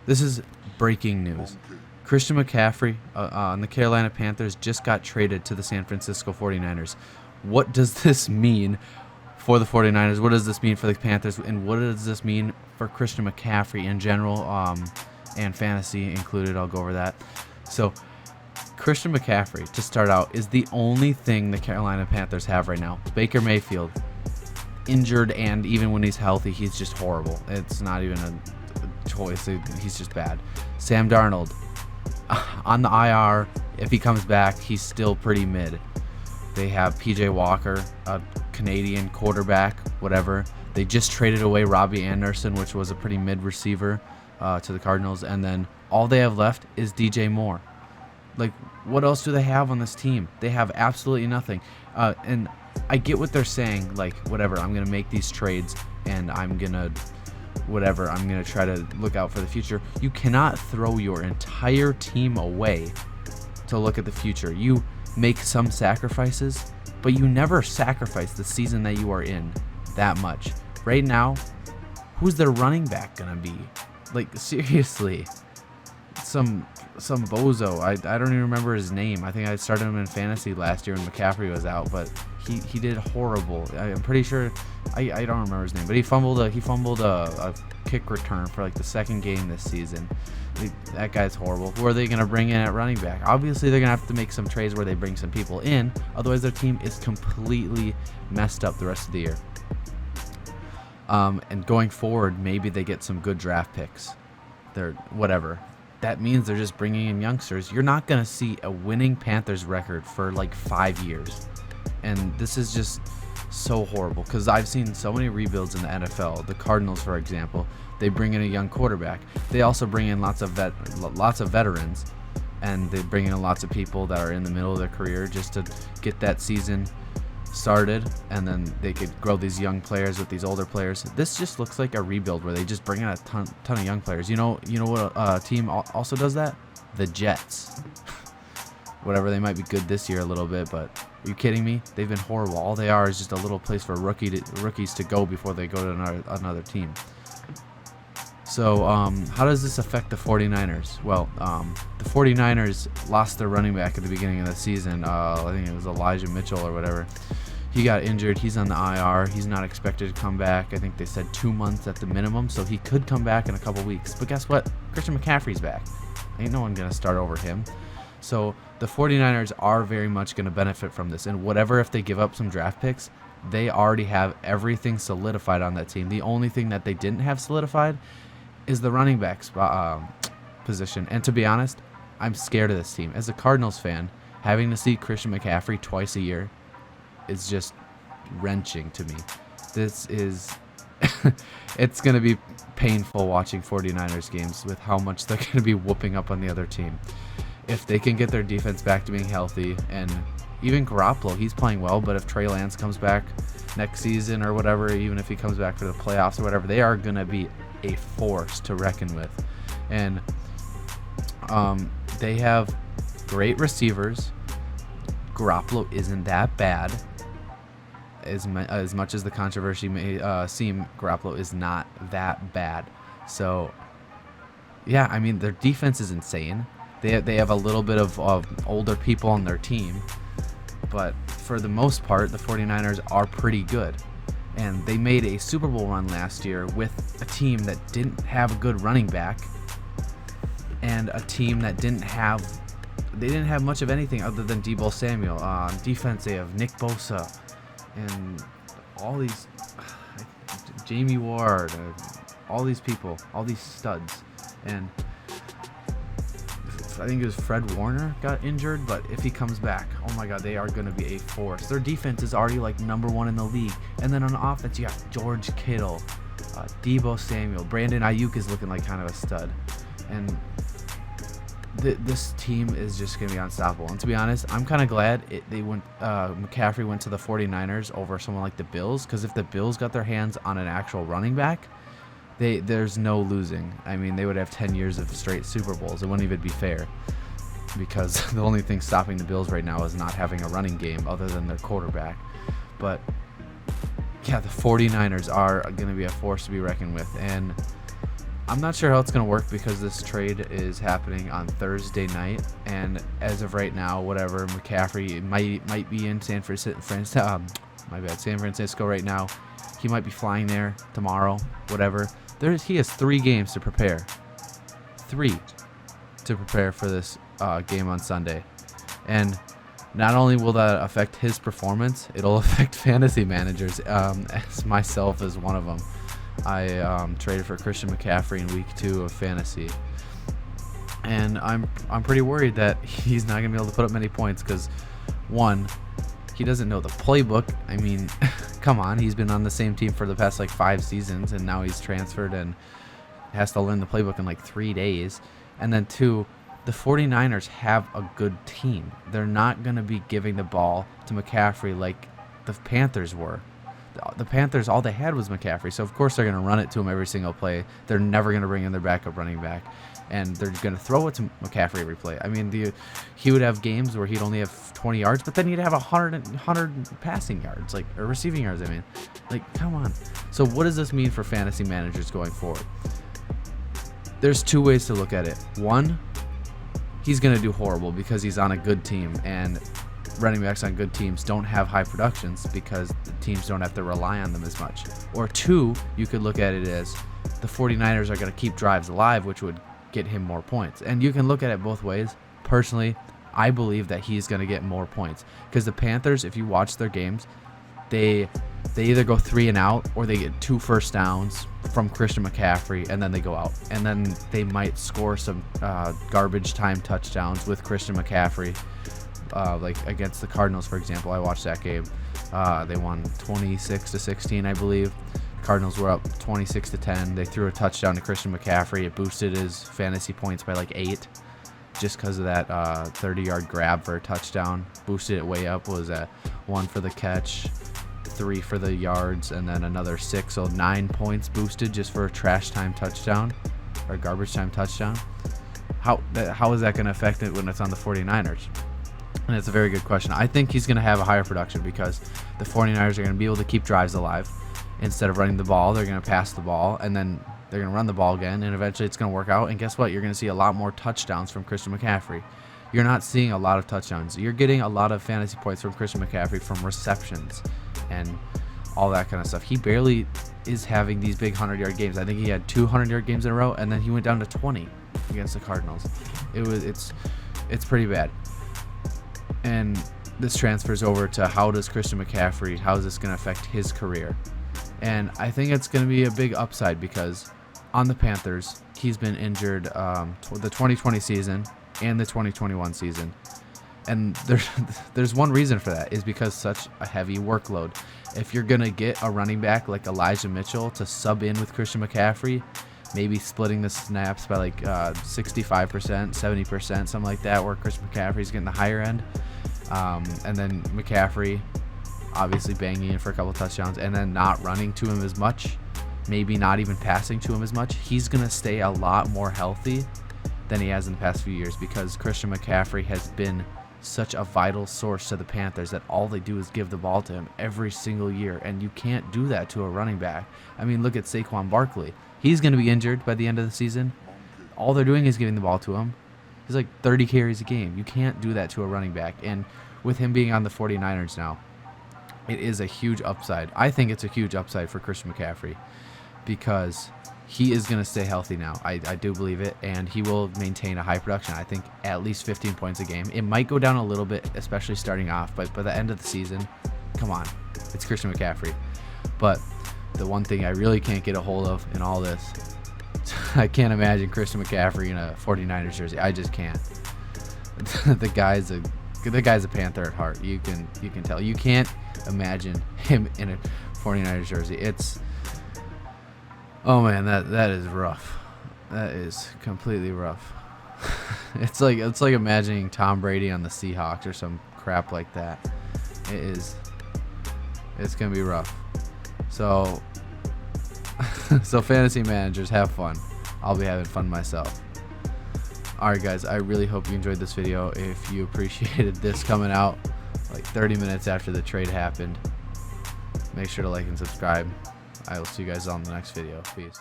This is breaking news. Christian McCaffrey on the Carolina Panthers just got traded to the San Francisco 49ers. What does this mean for the 49ers? What does this mean for the Panthers? And what does this mean for Christian McCaffrey in general, and fantasy included? I'll go over that. So Christian McCaffrey, to start out, is the only thing the Carolina Panthers have right now. Baker Mayfield, injured, and even when he's healthy, he's just horrible. It's not even a choice. He's just bad. Sam Darnold, on the IR. If he comes back, he's still pretty mid. They have PJ Walker, a Canadian quarterback, whatever. They just traded away Robbie Anderson, which was a pretty mid receiver, to the Cardinals. And then all they have left is DJ Moore. Like, what else do they have on this team? They have absolutely nothing. And I get what they're saying, like, whatever, I'm going to make these trades and I'm going to try to look out for the future. You cannot throw your entire team away to look at the future. You make some sacrifices, but you never sacrifice the season that you are in that much. Right now, who's their running back going to be? Like, seriously. Some bozo. I don't even remember his name. I think I started him in fantasy last year when McCaffrey was out, but he did horrible. I'm pretty sure I don't remember his name, but he fumbled a kick return for like the second game this season. That guy's horrible. Who are they going to bring in at running back? Obviously, they're going to have to make some trades where they bring some people in. Otherwise, their team is completely messed up the rest of the year. And going forward, maybe they get some good draft picks. They're whatever. That means they're just bringing in youngsters. You're not going to see a winning Panthers record for like 5 years. And this is just so horrible because I've seen so many rebuilds in the NFL. The Cardinals, for example, they bring in a young quarterback. They also bring in lots of veterans, and they bring in lots of people that are in the middle of their career just to get that season started, and then they could grow these young players with these older players. This just looks like a rebuild where they just bring in a ton of young players. You know what team also does that? The Jets. Whatever, they might be good this year a little bit, but are you kidding me? They've been horrible. All they are is just a little place for rookies to go before they go to another team. So how does this affect the 49ers? Well, the 49ers lost their running back at the beginning of the season. I think it was Elijah Mitchell or whatever. He got injured. He's on the IR. He's not expected to come back. I think they said 2 months at the minimum, so he could come back in a couple weeks. But guess what? Christian McCaffrey's back. Ain't no one going to start over him. So the 49ers are very much going to benefit from this. And whatever, if they give up some draft picks, they already have everything solidified on that team. The only thing that they didn't have solidified is the running back position. And to be honest, I'm scared of this team. As a Cardinals fan, having to see Christian McCaffrey twice a year is just wrenching to me. This is it's going to be painful watching 49ers games with how much they're going to be whooping up on the other team. If they can get their defense back to being healthy, and even Garoppolo, he's playing well, but if Trey Lance comes back next season or whatever, even if he comes back for the playoffs or whatever, they are going to be a force to reckon with. And they have great receivers. Garoppolo isn't that bad. As much as the controversy may seem, Garoppolo is not that bad. So, yeah, I mean, their defense is insane. They have a little bit of older people on their team. But for the most part, the 49ers are pretty good. And they made a Super Bowl run last year with a team that didn't have a good running back, and a team that didn't have much of anything other than Deebo Samuel. On defense, they have Nick Bosa and all these Jamie Ward, all these people, all these studs. And I think it was Fred Warner got injured, but if he comes back, oh my God, they are going to be a force. Their defense is already like number one in the league. And then on offense, you got George Kittle, Deebo Samuel, Brandon Ayuk is looking like kind of a stud. And this team is just going to be unstoppable. And to be honest, I'm kind of glad McCaffrey went to the 49ers over someone like the Bills, because if the Bills got their hands on an actual running back, there's no losing. I mean, they would have 10 years of straight Super Bowls. It wouldn't even be fair, because the only thing stopping the Bills right now is not having a running game other than their quarterback. But yeah, the 49ers are going to be a force to be reckoned with. And I'm not sure how it's going to work because this trade is happening on Thursday night, and as of right now, whatever, McCaffrey might be in San Francisco right now. He might be flying there tomorrow, whatever. He has 3 games to prepare. 3 to prepare for this game on Sunday. And not only will that affect his performance, it'll affect fantasy managers, as myself as one of them. I traded for Christian McCaffrey in week 2 of fantasy, and I'm pretty worried that he's not gonna be able to put up many points because, one, he doesn't know the playbook. I mean, come on, he's been on the same team for the past like 5 seasons, and now he's transferred and has to learn the playbook in like 3 days. And then 2, the 49ers have a good team. They're not gonna be giving the ball to McCaffrey like the Panthers were. The Panthers, all they had was McCaffrey, so of course they're going to run it to him every single play. They're never going to bring in their backup running back, and they're going to throw it to McCaffrey every play. I mean, he would have games where he'd only have 20 yards, but then he'd have 100 passing yards, or receiving yards, I mean. Like, come on. So what does this mean for fantasy managers going forward? There's 2 ways to look at it. One, he's going to do horrible because he's on a good team, and running backs on good teams don't have high productions because the teams don't have to rely on them as much. Or 2, you could look at it as the 49ers are going to keep drives alive, which would get him more points. And you can look at it both ways. Personally, I believe that he's going to get more points because the Panthers, if you watch their games, they either go 3 and out or they get 2 first downs from Christian McCaffrey and then they go out. And then they might score some garbage time touchdowns with Christian McCaffrey. Like against the Cardinals, for example. I watched that game. They won 26-16, I believe. Cardinals were up 26-10. They threw a touchdown to Christian McCaffrey. It boosted his fantasy points by like 8 just because of that 30-yard grab for a touchdown. Boosted it way up. Was at 1 for the catch, 3 for the yards, and then another 6. So 9 points boosted just for a trash time touchdown or garbage time touchdown. How is that going to affect it when it's on the 49ers? And it's a very good question. I think he's going to have a higher production because the 49ers are going to be able to keep drives alive. Instead of running the ball, they're going to pass the ball, and then they're going to run the ball again, and eventually it's going to work out. And guess what? You're going to see a lot more touchdowns from Christian McCaffrey. You're not seeing a lot of touchdowns. You're getting a lot of fantasy points from Christian McCaffrey from receptions and all that kind of stuff. He barely is having these big 100-yard games. I think he had 2 100-yard games in a row, and then he went down to 20 against the Cardinals. It's pretty bad. And this transfers over to how is this going to affect his career? And I think it's going to be a big upside because on the Panthers, he's been injured the 2020 season and the 2021 season. And there's one reason for that is because such a heavy workload. If you're going to get a running back like Elijah Mitchell to sub in with Christian McCaffrey, maybe splitting the snaps by like 65%, 70%, something like that, where Christian McCaffrey's getting the higher end. And then McCaffrey obviously banging in for a couple touchdowns and then not running to him as much, maybe not even passing to him as much. He's going to stay a lot more healthy than he has in the past few years because Christian McCaffrey has been such a vital source to the Panthers that all they do is give the ball to him every single year, and you can't do that to a running back. I mean, look at Saquon Barkley. He's going to be injured by the end of the season. All they're doing is giving the ball to him. He's like 30 carries a game. You can't do that to a running back. And with him being on the 49ers now, it is a huge upside. I think it's a huge upside for Christian McCaffrey because he is going to stay healthy now. I do believe it, and he will maintain a high production. I think at least 15 points a game. It might go down a little bit, especially starting off, but by the end of the season, come on, it's Christian McCaffrey. But the one thing I really can't get a hold of in all this, I can't imagine Christian McCaffrey in a 49ers jersey. I just can't. The guy's a Panther at heart. You can tell. You can't imagine him in a 49ers jersey. Oh man, that is rough. That is completely rough. It's like imagining Tom Brady on the Seahawks or some crap like that. It's gonna be rough. So fantasy managers, have fun. I'll be having fun myself. Alright guys, I really hope you enjoyed this video. If you appreciated this coming out like 30 minutes after the trade happened, make sure to like and subscribe. I will see you guys on the next video. Peace.